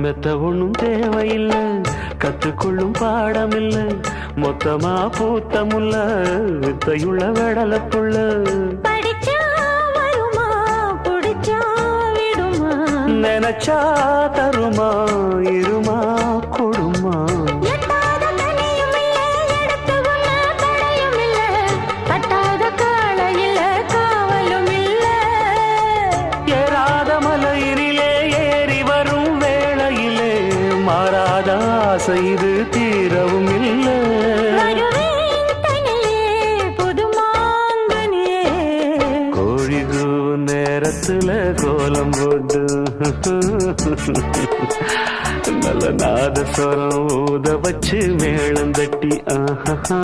மெத்த ஒண்ணும் தேவையில்லை, கத்துக்கொள்ளும் பாடமில்ல, மொத்தமா பூத்த முல்ல, வித்தையுள்ள வெடலப்புள்ள. படிச்சா வருமா, புடிச்சா விடுமா, நினைச்சா தருமா, இருமா கொடுமா. எட்டாத தனியும் இல்ல, எடுத்து உண்ண தடையும் இல்ல, கட்டாத கால இல்ல, காவலும் இல்ல. ஏறாத மலையிலே ஏறி வரும் வேளையிலே மாறாத ஆசை இது தீரவும் இல்லை. வருவேன் தனியே, புது மாங்கனியே. கோழி கூவும் நேரத்துல கோலம் போட்டு நல்ல நாதஸ்வரம் ஊத வச்சு மேளம் தட்டி ஆஹா